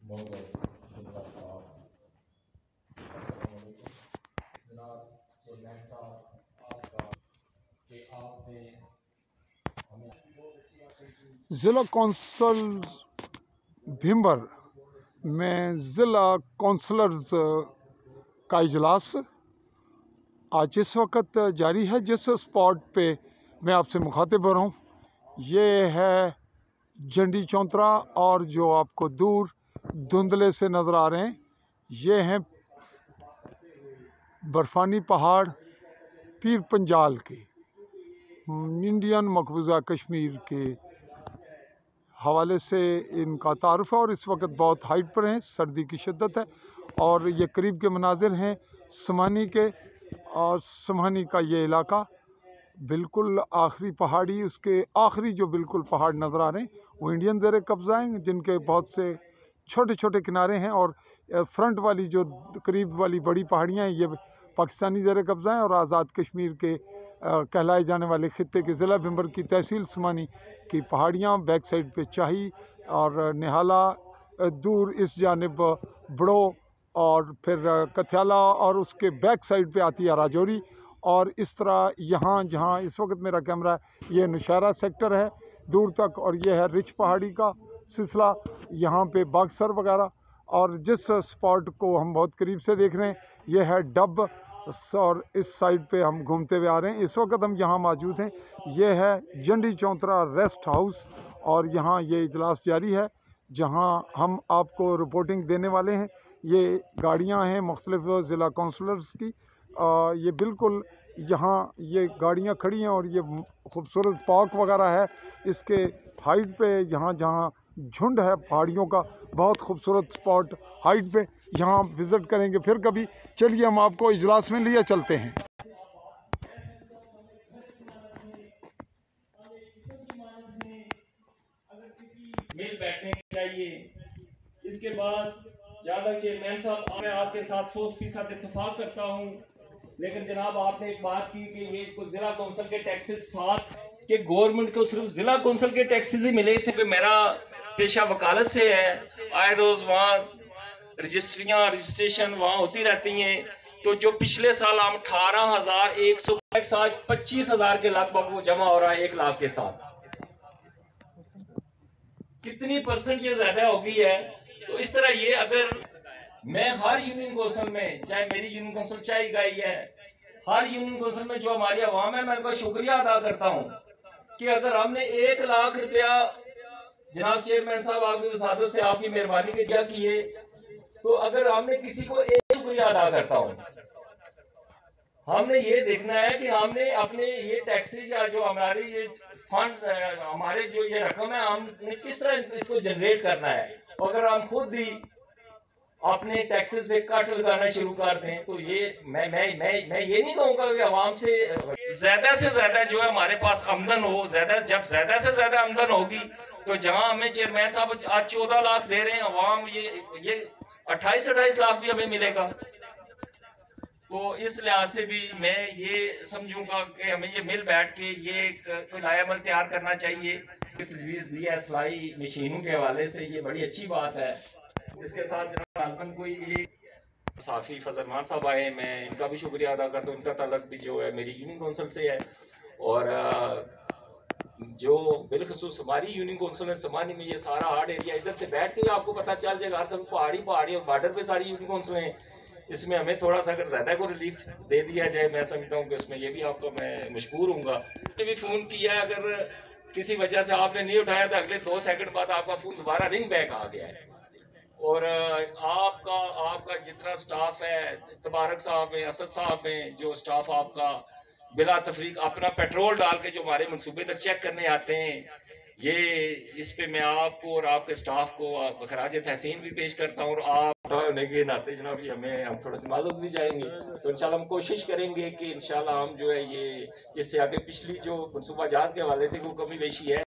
Moses جملہ صاحب، السلام علیکم جناب چیئرمین صاحب، آپ کا کہ آپ نے ہمیں ضلع کونسل بھیمبر میں ضلع کونسلرز کا اجلاس آج اس وقت جاری ہے. جس اسپاٹ پہ میں آپ سے مخاطب ہو رہا ہوں یہ ہے جنڈی چونترا، اور جو آپ کو دور دھندلے سے نظر آ رہے ہیں یہ ہیں برفانی پہاڑ پیر پنجال کے انڈین مقبوضہ کشمیر کے حوالے سے ان کا تعارف ہے. اور اس وقت بہت ہائٹ پر ہیں، سردی کی شدت ہے، اور یہ قریب کے مناظر ہیں سمانی کے. اور سمانی کا یہ علاقہ بالکل آخری پہاڑی، اس کے آخری جو بالکل پہاڑ نظر آ رہے ہیں وہ انڈین زیر قبضہ ہیں، جن کے بہت سے چھوٹے چھوٹے کنارے ہیں. اور فرنٹ والی جو قریب والی بڑی پہاڑیاں ہیں یہ پاکستانی زیر قبضہ ہیں. اور آزاد کشمیر کے کہلائے جانے والے خطے کے ضلع بھیمبر کی تحصیل سمانی کی پہاڑیاں، بیک سائڈ پہ چاہی اور نہالا، دور اس جانب بڑو، اور پھر کتھیالہ، اور اس کے بیک سائڈ پہ آتی ہے راجوری. اور اس طرح یہاں جہاں اس وقت میرا کیمرہ ہے یہ نوشہرہ سیکٹر ہے دور تک، اور یہ ہے رچ پہاڑی کا سلسلہ، یہاں پہ باکسر وغیرہ. اور جس سپاٹ کو ہم بہت قریب سے دیکھ رہے ہیں یہ ہے ڈب، اور اس سائڈ پہ ہم گھومتے ہوئے آ رہے ہیں. اس وقت ہم یہاں موجود ہیں، یہ ہے جنڈی چونترا ریسٹ ہاؤس، اور یہاں یہ اجلاس جاری ہے جہاں ہم آپ کو رپورٹنگ دینے والے ہیں. یہ گاڑیاں ہیں مختلف ضلع کونسلرز کی، یہ بالکل یہاں یہ گاڑیاں کھڑی ہیں، اور یہ خوبصورت پارک وغیرہ ہے اس کے ہائٹ پہ. یہاں جہاں جھنڈ ہے پہاڑیوں کا، بہت خوبصورت سپاٹ ہائٹ پہ، یہاں وزٹ کریں گے پھر کبھی. چلیے ہم آپ کو اجلاس میں لیے چلتے ہیں. مل بیٹھنے چاہیے. اس کے بعد جہاں تک چیئرمین صاحب میں آپ کے ساتھ 100% اتفاق کرتا ہوں، لیکن جناب آپ نے ایک بات کی کہ یہ کو ضلع کونسل کے ٹیکسز ساتھ کہ گورنمنٹ کو صرف ضلع کونسل کے ٹیکسز ہی ملے تھے. کہ میرا پیشہ وکالت سے ہے، آئے روز وہاں رجسٹریشن وہاں ہوتی رہتی ہیں. تو جو پچھلے سال ہم 18,100 آج 25,000 کے لگ بھگ وہ جمع ہو رہا ہے 1 لاکھ کے ساتھ. کتنی پرسنٹ یہ زیادہ ہو گئی ہے. تو اس طرح یہ اگر میں ہر یونین کونسل میں، چاہے میری یونین کونسل چاہے گئی ہے، ہر یونین کونسل میں جو ہماری عوام ہے میں ان کا شکریہ ادا کرتا ہوں کہ اگر ہم نے 1 لاکھ روپیہ جناب چیئرمین صاحب آپ کی وسادت سے آپ کی مہربانی کے کیا کیے، تو اگر ہم نے کسی کو ایک شکریہ ادا کرتا ہوں. ہم نے یہ دیکھنا ہے کہ ہم نے اپنے یہ ٹیکسز یا جو ہماری یہ فنڈ ہمارے جو یہ رقم ہے ہم نے کس طرح اس کو جنریٹ کرنا ہے. اگر ہم خود ہی اپنے ٹیکسز پہ کٹ لگانا شروع کر دیں تو یہ میں یہ نہیں کہوں گا کہ عوام سے زیادہ جو ہے ہمارے پاس آمدن ہو. جب زیادہ سے زیادہ آمدن ہوگی تو جہاں ہمیں چیئرمین صاحب آج 14 لاکھ دے رہے ہیں عوام، یہ 28 لاکھ بھی ہمیں ملے گا. تو اس لحاظ سے بھی میں یہ سمجھوں گا کہ ہمیں یہ مل بیٹھ کے یہ کوئی نیا عمل تیار کرنا چاہیے. تجویز دی ہے سلائی مشینوں کے حوالے سے، یہ بڑی اچھی بات ہے. اس کے ساتھ جناب غالباً کوئی ایک صحافی فضل مان صاحب آئے، میں ان کا بھی شکریہ ادا کرتا ہوں. ان کا تعلق بھی جو ہے میری یونین کونسل سے ہے، اور جو بالخصوص ہماری یونین کونسل ہے سمانی میں یہ سارا ہارڈ ایریا ادھر سے بیٹھ کے آپ کو پتہ چل جائے گا. ہر طرف پہاڑی اور بارڈر پہ ساری یونین کونسلیں ہیں. اس میں ہمیں تھوڑا سا اگر زیادہ کو ریلیف دے دیا جائے، میں سمجھتا ہوں کہ اس میں یہ بھی آپ کو میں مشکور ہوں گا. مجھے بھی فون کیا ہے، اگر کسی وجہ سے آپ نے نہیں اٹھایا تو اگلے 2 سیکنڈ بعد آپ کا فون دوبارہ رنگ بیک آ گیا ہے. اور آپ کا جتنا سٹاف ہے، تبارک صاحب ہیں، اسد صاحب ہیں، جو سٹاف آپ کا بلا تفریق اپنا پیٹرول ڈال کے جو ہمارے منصوبے تک چیک کرنے آتے ہیں، یہ اس پہ میں آپ کو اور آپ کے سٹاف کو خراج تحسین بھی پیش کرتا ہوں. اور آپ ہونے کے ناطے جناب ہم تھوڑا سی معذرت بھی جائیں گے، تو انشاءاللہ ہم کوشش کریں گے کہ انشاءاللہ ہم جو ہے یہ اس سے آگے پچھلی جو منصوبہ جات کے حوالے سے کوئی کمی بیشی ہے